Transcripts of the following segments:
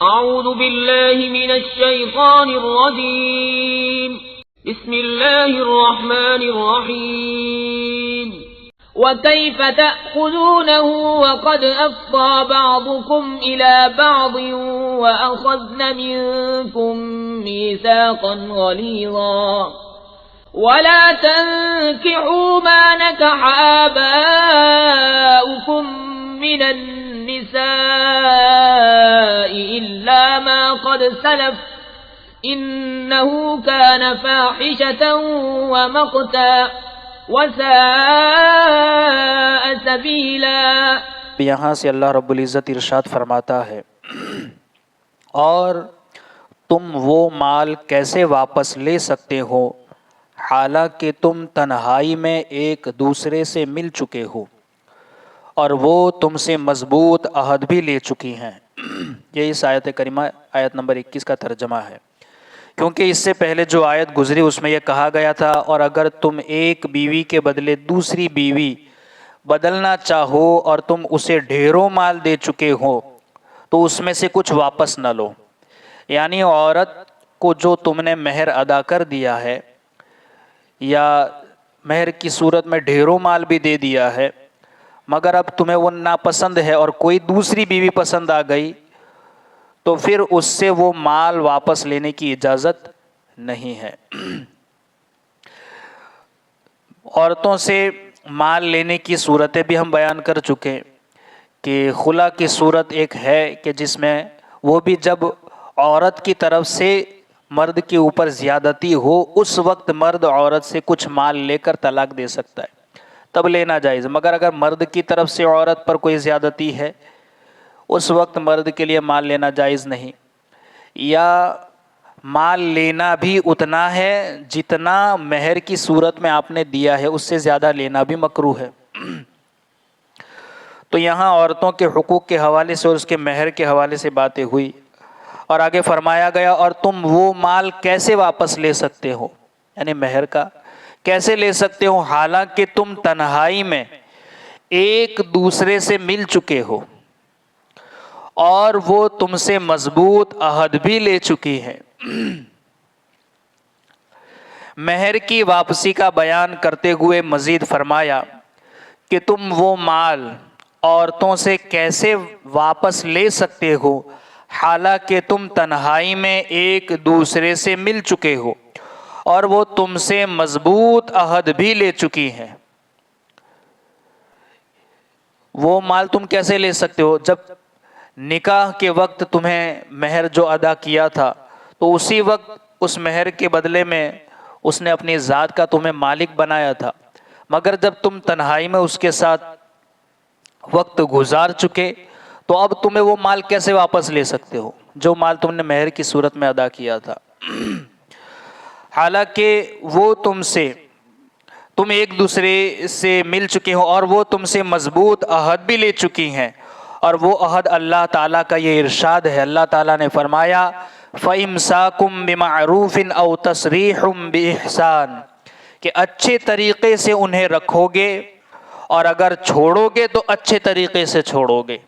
أعوذ بالله من الشيطان الرجيم بسم الله الرحمن الرحيم وكيف تأخذونه وقد أفضى بعضكم إلى بعض وأخذن منكم ميثاقا غليظا ولا تنكحوا ما نكح آباؤكم من النساء إلا ما قد سلف إنه كان فاحشة ومقتا وساء سبيلا۔ یہاں سے اللہ رب العزت ارشاد فرماتا ہے، اور تم وہ مال کیسے واپس لے سکتے ہو حالانکہ تم تنہائی میں ایک دوسرے سے مل چکے ہو اور وہ تم سے مضبوط عہد بھی لے چکی ہیں۔ یہ اس آیت کریمہ آیت نمبر 21 کا ترجمہ ہے، کیونکہ اس سے پہلے جو آیت گزری اس میں یہ کہا گیا تھا، اور اگر تم ایک بیوی کے بدلے دوسری بیوی بدلنا چاہو اور تم اسے ڈھیروں مال دے چکے ہو تو اس میں سے کچھ واپس نہ لو، یعنی عورت کو جو تم نے مہر ادا کر دیا ہے یا مہر کی صورت میں ڈھیروں مال بھی دے دیا ہے، مگر اب تمہیں وہ ناپسند ہے اور کوئی دوسری بیوی پسند آ گئی تو پھر اس سے وہ مال واپس لینے کی اجازت نہیں ہے۔ عورتوں سے مال لینے کی صورتیں بھی ہم بیان کر چکے کہ خلا کی صورت ایک ہے کہ جس میں وہ بھی جب عورت کی طرف سے مرد کے اوپر زیادتی ہو اس وقت مرد عورت سے کچھ مال لے کر طلاق دے سکتا ہے، تب لینا جائز، مگر اگر مرد کی طرف سے عورت پر کوئی زیادتی ہے اس وقت مرد کے لیے مال لینا جائز نہیں، یا مال لینا بھی اتنا ہے جتنا مہر کی صورت میں آپ نے دیا ہے، اس سے زیادہ لینا بھی مکروہ ہے۔ تو یہاں عورتوں کے حقوق کے حوالے سے اور اس کے مہر کے حوالے سے باتیں ہوئی، اور آگے فرمایا گیا اور تم وہ مال کیسے واپس لے سکتے ہو، یعنی مہر کا کیسے لے سکتے ہو حالانکہ تم تنہائی میں ایک دوسرے سے مل چکے ہو اور وہ تم سے مضبوط عہد بھی لے چکی ہے۔ مہر کی واپسی کا بیان کرتے ہوئے مزید فرمایا کہ تم وہ مال عورتوں سے کیسے واپس لے سکتے ہو حالانکہ تم تنہائی میں ایک دوسرے سے مل چکے ہو اور وہ تم سے مضبوط عہد بھی لے چکی ہیں۔ وہ مال تم کیسے لے سکتے ہو؟ جب نکاح کے وقت تمہیں مہر جو ادا کیا تھا تو اسی وقت اس مہر کے بدلے میں اس نے اپنی ذات کا تمہیں مالک بنایا تھا، مگر جب تم تنہائی میں اس کے ساتھ وقت گزار چکے تو اب تمہیں وہ مال کیسے واپس لے سکتے ہو جو مال تم نے مہر کی صورت میں ادا کیا تھا؟ حالانکہ وہ تم ایک دوسرے سے مل چکے ہو اور وہ تم سے مضبوط عہد بھی لے چکی ہیں، اور وہ عہد اللہ تعالیٰ کا یہ ارشاد ہے، اللہ تعالیٰ نے فرمایا فَإِمْسَاكُمْ بِمَعْرُوفٍ أَوْ تَسْرِيحٌ بِإِحْسَانٍ کہ اچھے طریقے سے انہیں رکھو گے اور اگر چھوڑو گے تو اچھے طریقے سے چھوڑو گے،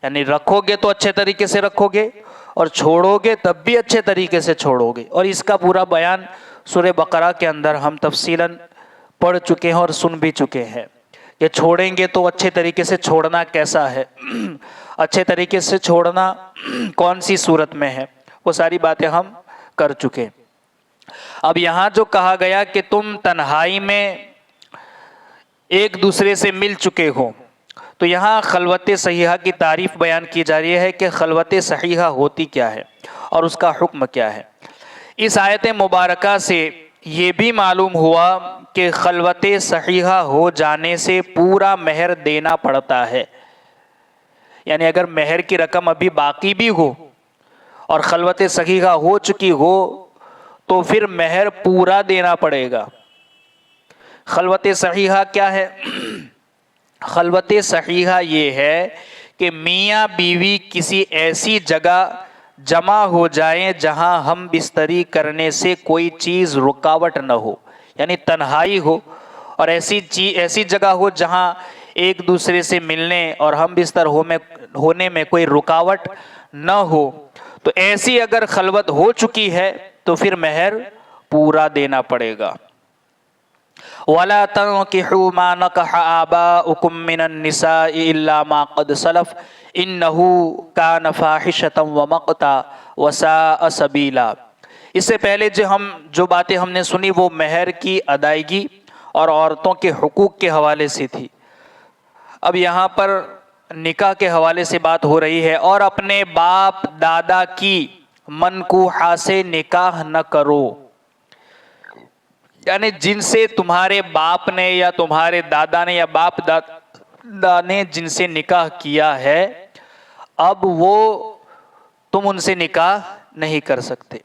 یعنی رکھو گے تو اچھے طریقے سے رکھو گے اور چھوڑو گے تب بھی اچھے طریقے سے چھوڑو گے، اور اس کا پورا بیان سورہ بقرہ کے اندر ہم تفصیلاً پڑھ چکے ہیں اور سن بھی چکے ہیں کہ چھوڑیں گے تو اچھے طریقے سے چھوڑنا کیسا ہے، اچھے طریقے سے چھوڑنا کون سی صورت میں ہے، وہ ساری باتیں ہم کر چکے۔ اب یہاں جو کہا گیا کہ تم تنہائی میں ایک دوسرے سے مل چکے ہو، تو یہاں خلوت صحیحہ کی تعریف بیان کی جا رہی ہے کہ خلوت صحیحہ ہوتی کیا ہے اور اس کا حکم کیا ہے۔ اس آیت مبارکہ سے یہ بھی معلوم ہوا کہ خلوت صحیحہ ہو جانے سے پورا مہر دینا پڑتا ہے، یعنی اگر مہر کی رقم ابھی باقی بھی ہو اور خلوت صحیحہ ہو چکی ہو تو پھر مہر پورا دینا پڑے گا۔ خلوت صحیحہ کیا ہے؟ خلوت صحیحہ یہ ہے کہ میاں بیوی کسی ایسی جگہ جمع ہو جائیں جہاں ہم بستری کرنے سے کوئی چیز رکاوٹ نہ ہو، یعنی تنہائی ہو اور ایسی جگہ ہو جہاں ایک دوسرے سے ملنے اور ہم بستر ہونے میں کوئی رکاوٹ نہ ہو، تو ایسی اگر خلوت ہو چکی ہے تو پھر مہر پورا دینا پڑے گا۔ وَلَا تَنْكِحُوا مَا نَكَحَ آبَاؤُكُم مِّنَ النِّسَاءِ إِلَّا مَا قَدْ سَلَفَ إِنَّهُ كَانَ فَاحِشَةً وَمَقْتًا وَسَاءَ سَبِيلًا۔ اس سے پہلے جو باتیں ہم نے سنی وہ مہر کی ادائیگی اور عورتوں کے حقوق کے حوالے سے تھی۔ اب یہاں پر نکاح کے حوالے سے بات ہو رہی ہے، اور اپنے باپ دادا کی منکوحہ سے نکاح نہ کرو، یعنی جن سے تمہارے باپ نے یا تمہارے دادا نے یا باپ دادا نے جن سے نکاح کیا ہے، اب وہ تم ان سے نکاح نہیں کر سکتے۔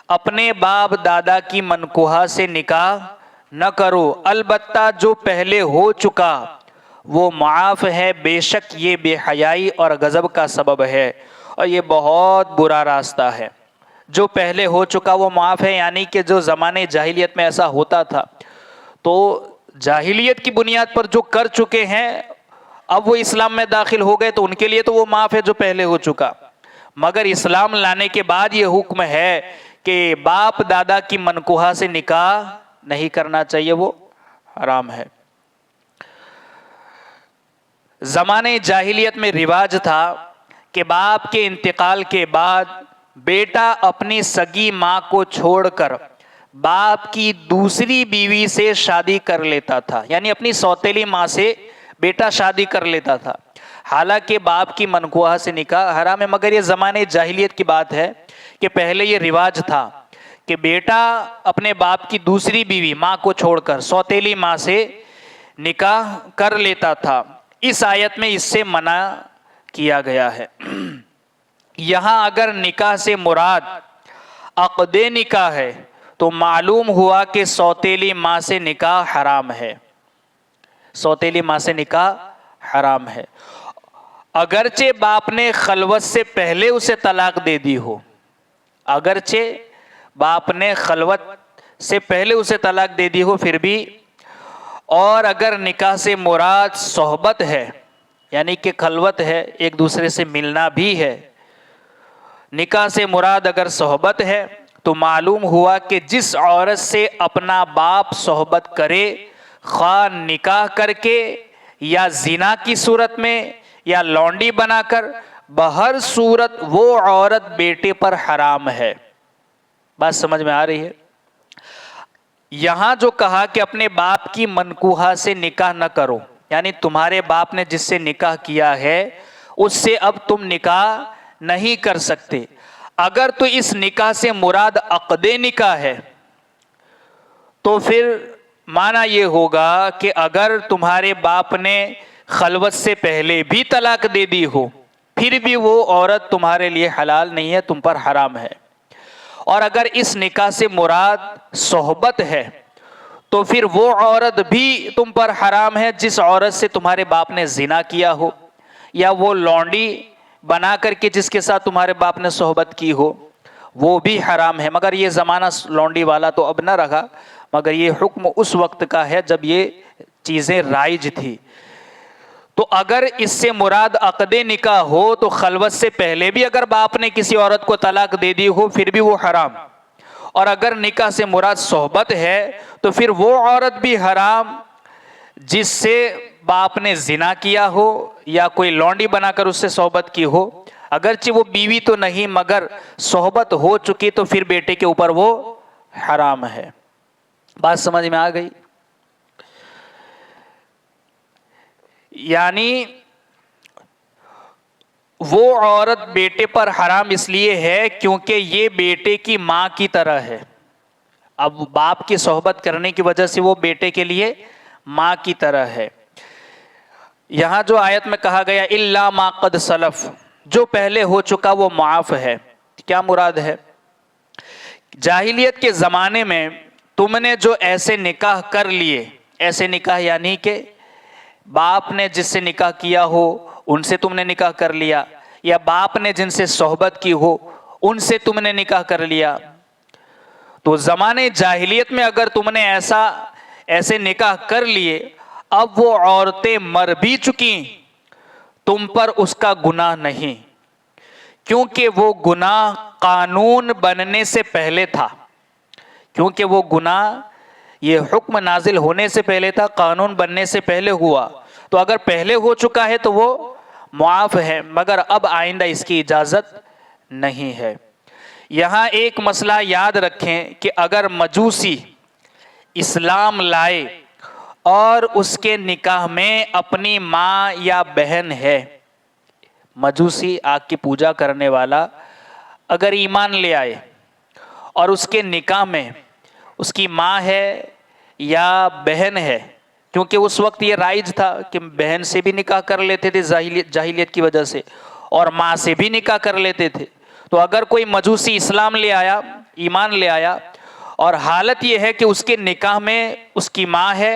اپنے باپ دادا کی منکوحہ سے نکاح نہ کرو، البتہ جو پہلے ہو چکا وہ معاف ہے، بے شک یہ بے حیائی اور غضب کا سبب ہے، اور یہ بہت برا راستہ ہے۔ جو پہلے ہو چکا وہ معاف ہے، یعنی کہ جو زمانے جاہلیت میں ایسا ہوتا تھا تو جاہلیت کی بنیاد پر جو کر چکے ہیں اب وہ اسلام میں داخل ہو گئے تو ان کے لیے تو وہ معاف ہے جو پہلے ہو چکا، مگر اسلام لانے کے بعد یہ حکم ہے کہ باپ دادا کی منکوحہ سے نکاح نہیں کرنا چاہیے، وہ حرام ہے۔ زمانے جاہلیت میں رواج تھا کہ باپ کے انتقال کے بعد بیٹا اپنی سگی ماں کو چھوڑ کر باپ کی دوسری بیوی سے شادی کر لیتا تھا، یعنی اپنی سوتیلی ماں سے بیٹا شادی کر لیتا تھا، حالانکہ باپ کی منکوحہ سے نکاح حرام ہے۔ مگر یہ زمانے جاہلیت کی بات ہے کہ پہلے یہ رواج تھا کہ بیٹا اپنے باپ کی دوسری بیوی ماں کو چھوڑ کر سوتیلی ماں سے نکاح کر لیتا تھا، اس آیت میں اس سے منع کیا گیا ہے۔ یہاں اگر نکاح سے مراد عقد نکاح ہے تو معلوم ہوا کہ سوتیلی ماں سے نکاح حرام ہے، سوتیلی ماں سے نکاح حرام ہے، اگرچہ باپ نے خلوت سے پہلے اسے طلاق دے دی ہو، اگرچہ باپ نے خلوت سے پہلے اسے طلاق دے دی ہو پھر بھی، اور اگر نکاح سے مراد صحبت ہے یعنی کہ خلوت ہے، ایک دوسرے سے ملنا بھی ہے، نکاح سے مراد اگر صحبت ہے تو معلوم ہوا کہ جس عورت سے اپنا باپ صحبت کرے، خواہ نکاح کر کے یا زنا کی صورت میں یا لونڈی بنا کر، بہر صورت وہ عورت بیٹے پر حرام ہے۔ بات سمجھ میں آ رہی ہے؟ یہاں جو کہا کہ اپنے باپ کی منکوحہ سے نکاح نہ کرو، یعنی تمہارے باپ نے جس سے نکاح کیا ہے اس سے اب تم نکاح نہیں کر سکتے۔ اگر تو اس نکاح سے مراد عقد نکاح ہے تو پھر معنی یہ ہوگا کہ اگر تمہارے باپ نے خلوت سے پہلے بھی طلاق دے دی ہو پھر بھی وہ عورت تمہارے لیے حلال نہیں ہے، تم پر حرام ہے۔ اور اگر اس نکاح سے مراد صحبت ہے تو پھر وہ عورت بھی تم پر حرام ہے جس عورت سے تمہارے باپ نے زنا کیا ہو، یا وہ لونڈی بنا کر کے جس کے ساتھ تمہارے باپ نے صحبت کی ہو، وہ بھی حرام ہے۔ مگر یہ زمانہ لونڈی والا تو اب نہ رہا، مگر یہ حکم اس وقت کا ہے جب یہ چیزیں رائج تھی۔ تو اگر اس سے مراد عقد نکاح ہو تو خلوت سے پہلے بھی اگر باپ نے کسی عورت کو طلاق دے دی ہو پھر بھی وہ حرام، اور اگر نکاح سے مراد صحبت ہے تو پھر وہ عورت بھی حرام جس سے باپ نے زنا کیا ہو یا کوئی لونڈی بنا کر اس سے صحبت کی ہو، اگرچہ وہ بیوی تو نہیں مگر صحبت ہو چکی تو پھر بیٹے کے اوپر وہ حرام ہے۔ بات سمجھ میں آ گئی؟ یعنی وہ عورت بیٹے پر حرام اس لیے ہے کیونکہ یہ بیٹے کی ماں کی طرح ہے، اب باپ کی صحبت کرنے کی وجہ سے وہ بیٹے کے لیے ماں کی طرح ہے۔ یہاں جو آیت میں کہا گیا الا ما قد سلف، جو پہلے ہو چکا وہ معاف ہے، کیا مراد ہے؟ جاہلیت کے زمانے میں تم نے جو ایسے نکاح کر لیے، ایسے نکاح یعنی کہ باپ نے جس سے نکاح کیا ہو ان سے تم نے نکاح کر لیا، یا باپ نے جن سے صحبت کی ہو ان سے تم نے نکاح کر لیا، تو زمانے جاہلیت میں اگر تم نے ایسا ایسے نکاح کر لیے، اب وہ عورتیں مر بھی چکی، تم پر اس کا گناہ نہیں، کیونکہ وہ گناہ قانون بننے سے پہلے تھا، کیونکہ وہ گناہ یہ حکم نازل ہونے سے پہلے تھا، قانون بننے سے پہلے ہوا، تو اگر پہلے ہو چکا ہے تو وہ معاف ہے، مگر اب آئندہ اس کی اجازت نہیں ہے۔ یہاں ایک مسئلہ یاد رکھیں کہ اگر مجوسی اسلام لائے اور اس کے نکاح میں اپنی ماں یا بہن ہے، مجوسی آگ کی پوجا کرنے والا اگر ایمان لے آئے اور اس کے نکاح میں اس کی ماں ہے یا بہن ہے، کیونکہ اس وقت یہ رائج تھا کہ بہن سے بھی نکاح کر لیتے تھے جاہلیت کی وجہ سے، اور ماں سے بھی نکاح کر لیتے تھے، تو اگر کوئی مجوسی اسلام لے آیا، ایمان لے آیا، اور حالت یہ ہے کہ اس کے نکاح میں اس کی ماں ہے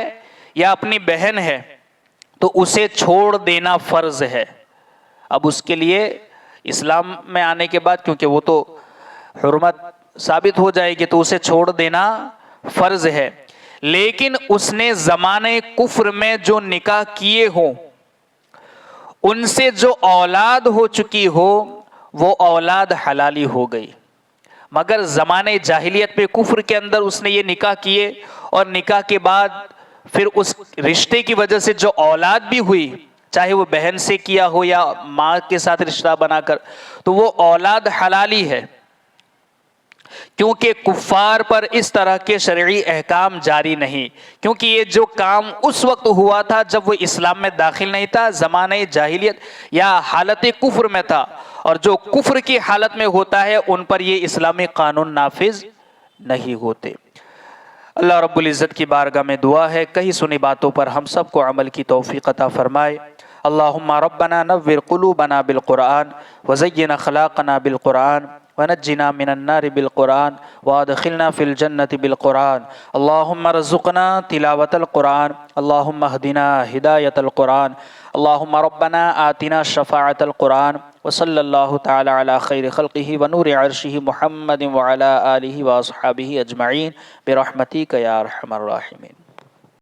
یا اپنی بہن ہے، تو اسے چھوڑ دینا فرض ہے۔ اب اس کے لیے اسلام میں آنے کے بعد کیونکہ وہ تو حرمت ثابت ہو جائے گی تو اسے چھوڑ دینا فرض ہے، لیکن اس نے زمانے کفر میں جو نکاح کیے ہوں ان سے جو اولاد ہو چکی ہو وہ اولاد حلالی ہو گئی، مگر زمانے جاہلیت میں کفر کے اندر اس نے یہ نکاح کیے اور نکاح کے بعد پھر اس رشتے کی وجہ سے جو اولاد بھی ہوئی، چاہے وہ بہن سے کیا ہو یا ماں کے ساتھ رشتہ بنا کر، تو وہ اولاد حلالی ہے، کیونکہ کفار پر اس طرح کے شرعی احکام جاری نہیں، کیونکہ یہ جو کام اس وقت ہوا تھا جب وہ اسلام میں داخل نہیں تھا، زمانے جاہلیت یا حالت کفر میں تھا، اور جو کفر کی حالت میں ہوتا ہے ان پر یہ اسلامی قانون نافذ نہیں ہوتے۔ اللہ رب العزت کی بارگاہ میں دعا ہے کہیں سنی باتوں پر ہم سب کو عمل کی توفیق عطا فرمائے۔ اللہم ربنا نور قلوبنا بالقرآن وزین اخلاقنا بالقرآن ونجنا من النار بالقرآن وادخلنا في الجنة بالقرآن۔ اللہم ارزقنا تلاوت القرآن، اللہم اہدنا ہدایت القرآن، اللہم ربنا آتنا شفاعت القرآن، وصلی اللہ تعالی علی خیر خلقہ ونور عرشہ محمد وعلی آلہ واصحابہ اجمعین برحمتک یا ارحم الراحمین۔